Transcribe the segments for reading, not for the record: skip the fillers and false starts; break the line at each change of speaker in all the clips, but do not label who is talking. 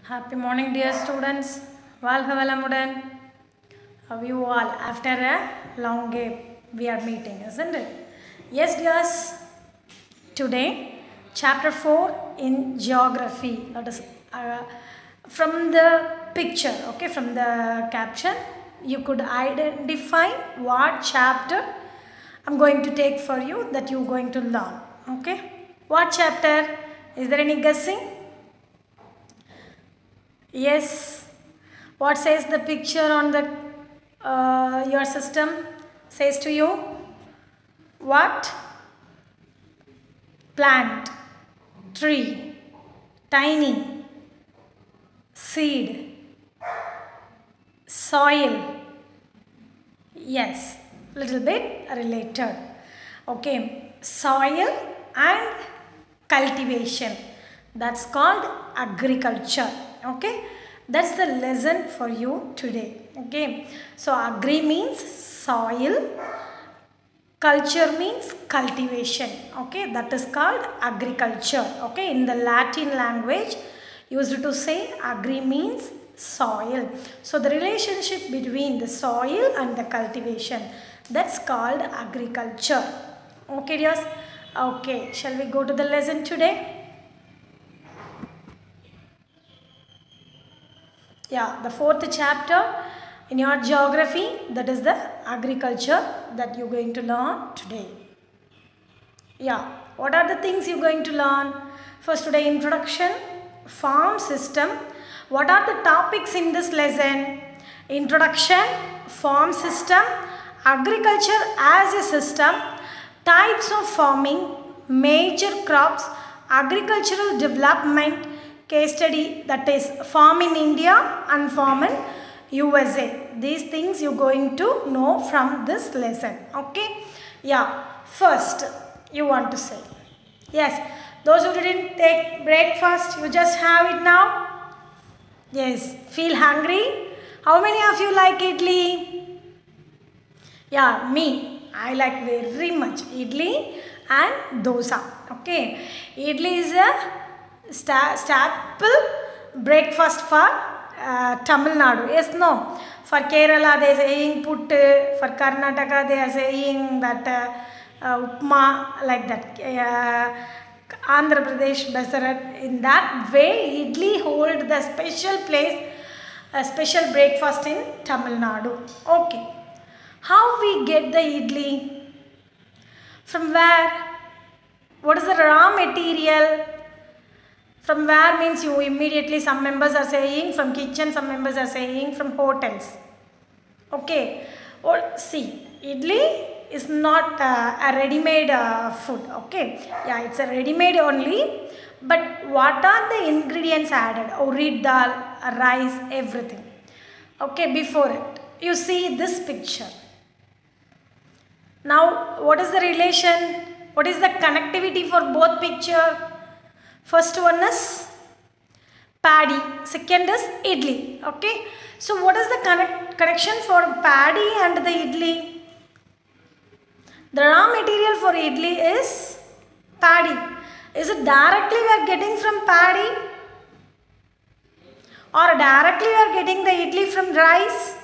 Happy morning, dear students. Valga Valamudan. How are you all? After a long gap, we are meeting, isn't it? Yes, dears. Today, chapter 4 in geography. That is from the picture, okay, from the caption, you could identify what chapter I'm going to take for you that you're going to learn, okay? What chapter? Is there any guessing? Yes. What says the picture on the your system? Says to you what? Plant, tree, tiny, seed, soil. Yes, little bit related. Okay, soil and cultivation. That's called agriculture. Okay, that's the lesson for you today. Okay, so agri means soil, culture means cultivation. Okay, that is called agriculture. Okay, in the Latin language used to say agri means soil. So the relationship between the soil and the cultivation, that's called agriculture. Okay, dears. Okay, shall we go to the lesson today? Yeah, the fourth chapter in your geography, that is the agriculture that you're going to learn today. Yeah, what are the things you're going to learn? First today, introduction, farm system. What are the topics in this lesson? Introduction, farm system, agriculture as a system, types of farming, major crops, agricultural development, case study, that is farm in India and farm in USA. These things you're going to know from this lesson. Okay? Yeah. First, you want to say. Yes. Those who didn't take breakfast, you just have it now. Yes. Feel hungry? How many of you like idli? Yeah, me. I like very much idli and dosa. Okay. Idli is a staple breakfast for Tamil Nadu. Yes, no. For Kerala they are saying puttu. For Karnataka they are saying that upma, like that. Andhra Pradesh, Basarat. In that way, idli hold the special place, a special breakfast in Tamil Nadu. Okay. How we get the idli? From where? What is the raw material? From where means you immediately, some members are saying from kitchen, some members are saying from hotels. Okay. Well, see, idli is not a ready-made food. Okay. Yeah, it's a ready-made only. But what are the ingredients added? Urid dal, rice, everything. Okay, before it. You see this picture. Now, what is the relation? What is the connectivity for both picture? First one is paddy, second is idli. Okay. So what is the connection for paddy and the idli? The raw material for idli is paddy. Is it directly we are getting from paddy? Or directly we are getting the idli from rice?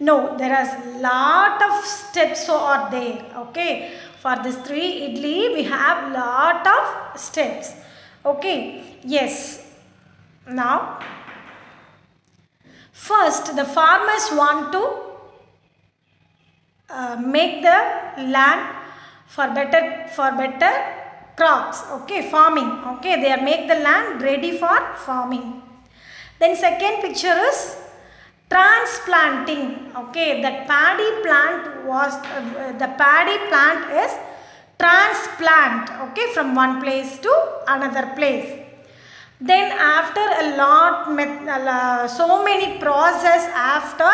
No, there is lot of steps are there. Okay. For this 3 idli, we have lot of steps. Okay. Yes. Now, first the farmers want to make the land for better crops. Okay. Farming. Okay. They make the land ready for farming. Then second picture is transplanting. Okay, that paddy plant was the paddy plant is transplant. Okay, from one place to another place. Then after a lot so many process after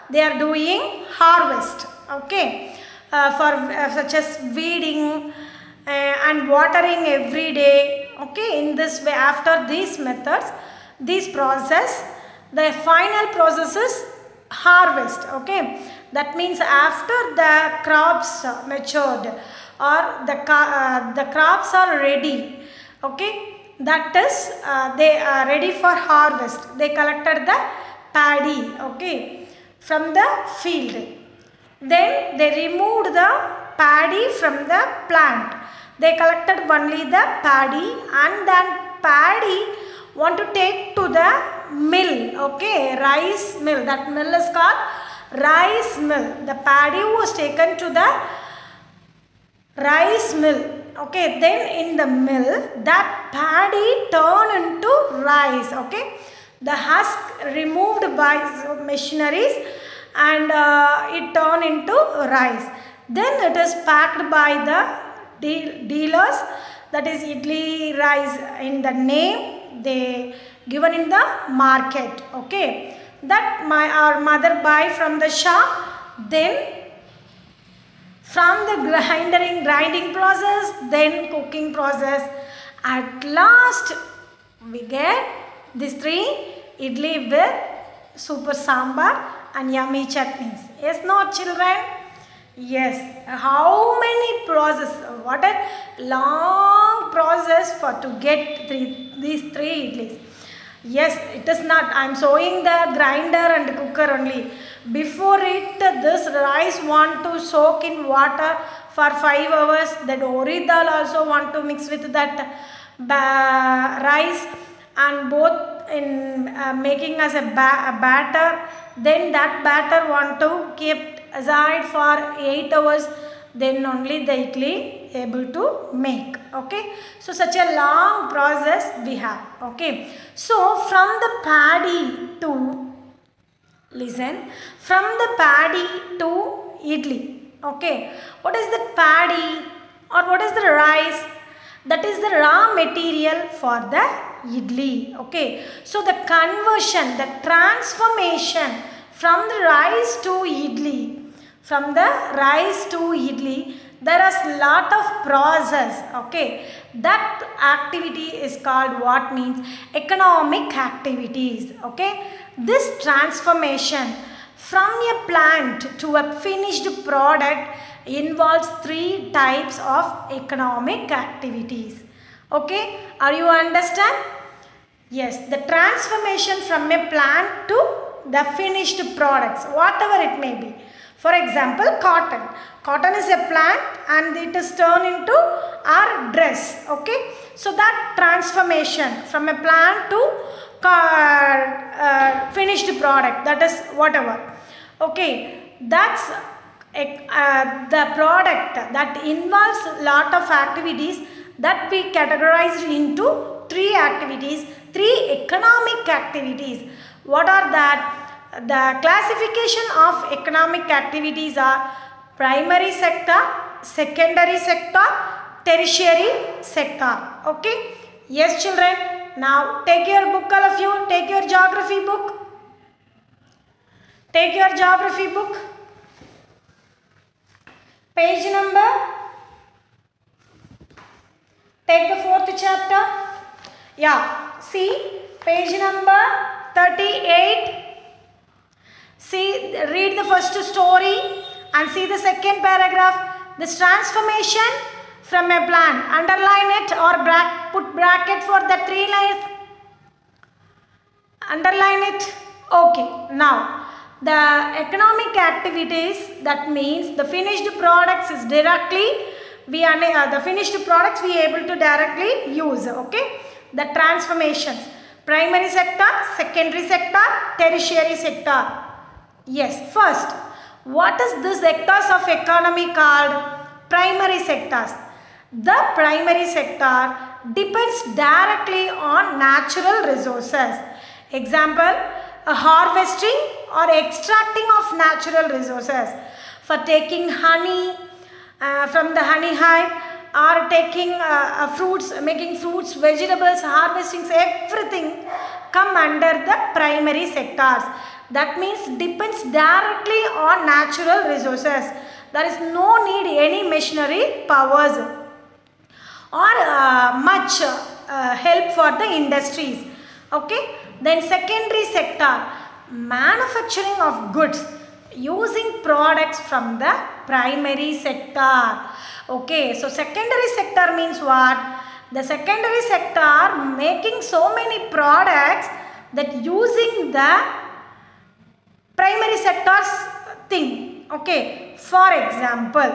they are doing harvest. Okay, for such as weeding and watering every day. Okay, in this way, after these methods, this process, the final process is harvest. Okay, that means after the crops matured or the crops are ready. Okay, that is they are ready for harvest. They collected the paddy, okay, from the field. Then they removed the paddy from the plant. They collected only the paddy, and then paddy want to take to the mill, okay, rice mill. That mill is called rice mill. The paddy was taken to the rice mill, okay. Then in the mill, that paddy turned into rice, okay. The husk removed by machineries, and it turned into rice. Then it is packed by the dealers, that is idli rice in the name they given in the market, okay. That our mother buy from the shop. Then from the grinding process, then cooking process, at last we get these three idli with super sambar and yummy chutneys. Yes, no children? Yes. How many process? What a long process for to get these three idlis. Yes, it is not. I am showing the grinder and cooker only. Before it, this rice want to soak in water for 5 hours. That ori dal also want to mix with that rice, and both in making as a batter. Then that batter want to keep aside for 8 hours. Then only the idli able to make, okay. So such a long process we have, okay. So from the paddy to, listen, from the paddy to idli, okay. What is the paddy or what is the rice? That is the raw material for the idli, okay. So the conversion, the transformation from the rice to idli, there is lot of process, okay. That activity is called what means economic activities, okay. This transformation from a plant to a finished product involves 3 types of economic activities, okay. Are you understand? Yes, the transformation from a plant to the finished products, whatever it may be. For example, cotton. Cotton is a plant and it is turned into our dress, okay. So that transformation from a plant to finished product, that is whatever, okay. That's the product that involves lot of activities that we categorized into 3 activities, 3 economic activities. What are that? The classification of economic activities are primary sector, secondary sector, tertiary sector, okay. Yes children, now take your book, all of you, take your geography book. Take your geography book. Page number, take the 4th chapter. Yeah, see page number 38. See, read the first story and see the second paragraph. This transformation from a plant. Underline it or put bracket for the 3 lines. Underline it. Okay. Now, the economic activities, that means the finished products is directly, the finished products we are able to directly use, okay. The transformations. Primary sector, secondary sector, tertiary sector. Yes, first, what is this sectors of economy called? Primary sectors. The primary sector depends directly on natural resources. Example, harvesting or extracting of natural resources. For taking honey from the honey hive, or taking fruits, making fruits, vegetables, harvesting, everything come under the primary sectors. That means depends directly on natural resources. There is no need any machinery powers or much help for the industries. Okay. Then secondary sector, manufacturing of goods using products from the primary sector. Okay. So secondary sector means what? The secondary sector making so many products that using the primary sector's thing. Okay, for example,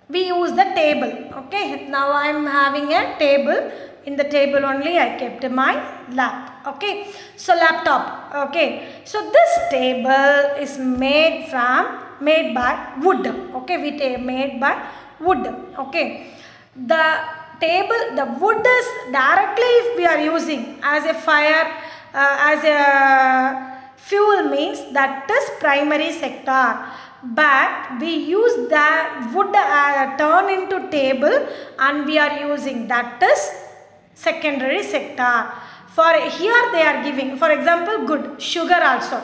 we use the table. Okay, now I am having a table. In the table only I kept my lap. Okay, so laptop. Okay, so this table is made by wood. Okay, made by wood. Okay, the table, the wood is directly, if we are using as a fire, as a fuel, means that is primary sector. But we use the wood turn into table and we are using, that is secondary sector. For here they are giving, for example, good sugar also.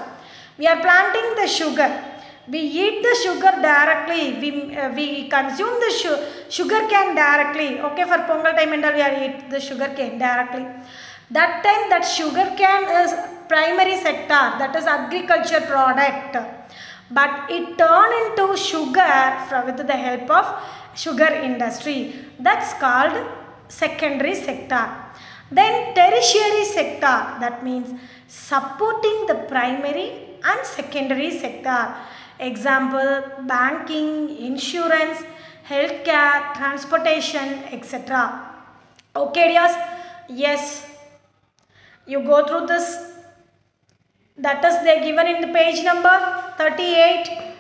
We are planting the sugar. We eat the sugar directly. We consume the sugar cane directly. Okay, for Pongal time and all we are eat the sugar cane directly. That time that sugar cane is primary sector, that is agriculture product. But it turned into sugar with the help of sugar industry. That's called secondary sector. Then tertiary sector, that means supporting the primary and secondary sector. Example, banking, insurance, healthcare, transportation, etc. Okay, dears? Yes. You go through this. That is they given in the page number 38.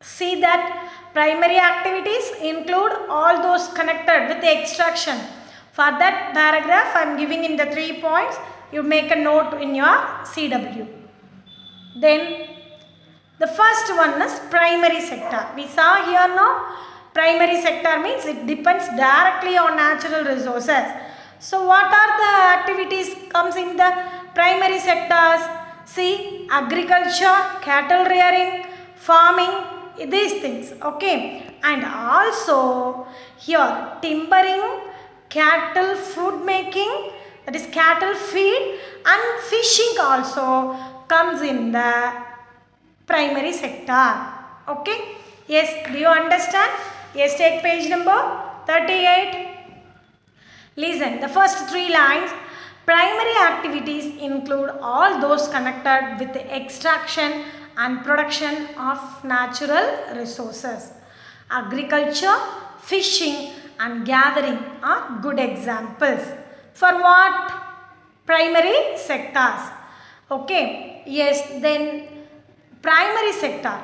See that primary activities include all those connected with the extraction. For that paragraph I am giving in the 3 points. You make a note in your CW. Then the first one is primary sector. We saw here now, primary sector means it depends directly on natural resources. So what are the activities comes in the primary sectors? See, agriculture, cattle rearing, farming, these things. Okay, and also here timbering, cattle food making, that is cattle feed, and fishing also comes in the primary sector. Okay, yes, do you understand? Yes, take page number 38. Listen, the first 3 lines. Primary activities include all those connected with the extraction and production of natural resources. Agriculture, fishing and gathering are good examples. For what? Primary sectors. Okay, yes, then primary sector.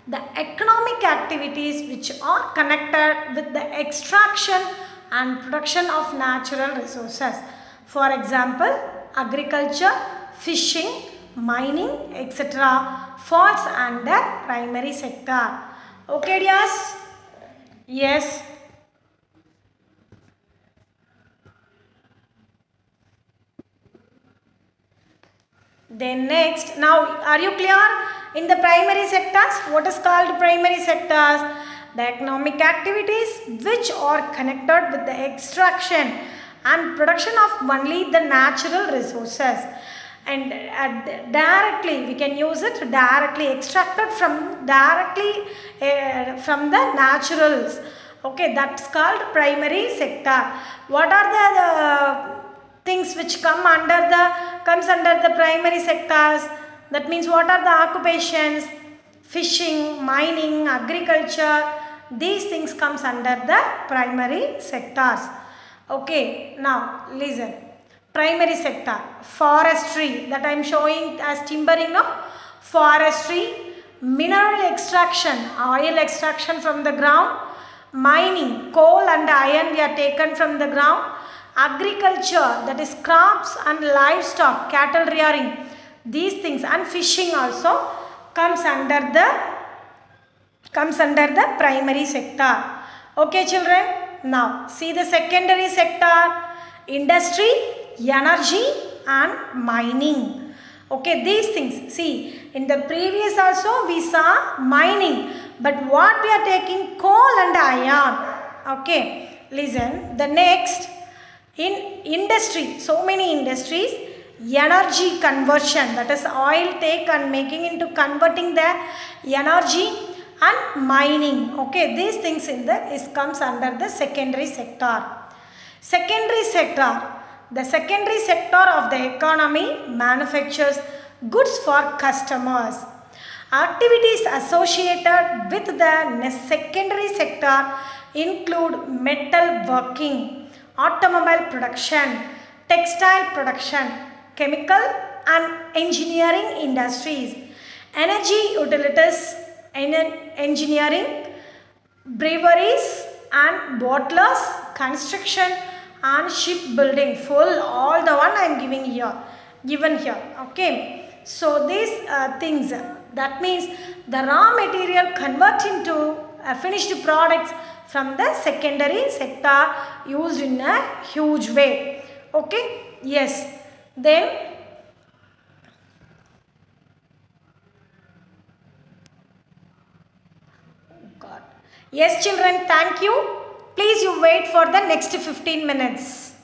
The economic activities which are connected with the extraction and production of natural resources. For example, agriculture, fishing, mining, etc. falls under primary sector. Okay, dears? Yes. Then next, now are you clear in the primary sectors? What is called primary sectors? The economic activities which are connected with the extraction and production of only the natural resources, and directly we can use it directly, extracted from directly from the naturals. Okay, that's called primary sector. What are the things which comes under the primary sectors? That means what are the occupations? Fishing, mining, agriculture, these things comes under the primary sectors. Okay, now listen. Primary sector, forestry, that I am showing as timbering now. Forestry, mineral extraction, oil extraction from the ground. Mining, coal and iron we are taken from the ground. Agriculture, that is crops and livestock, cattle rearing, these things, and fishing also comes under the primary sector. Okay, children. Now see the secondary sector. Industry, energy and mining. Okay, these things. See, in the previous also we saw mining, but what we are taking? Coal and iron. Okay, listen. The next, in industry, so many industries, energy conversion, that is oil take and making into converting the energy, and mining. Okay, these things comes under the secondary sector. Secondary sector. The secondary sector of the economy manufactures goods for customers. Activities associated with the secondary sector include metal working, automobile production, textile production, chemical and engineering industries, energy utilities, engineering, breweries and bottlers, construction and shipbuilding. Full all the one I am given here. Okay. So these things, that means the raw material convert into finished products from the secondary sector used in a huge way. Okay. Yes. Then God. Yes children, thank you. Please you wait for the next 15 minutes.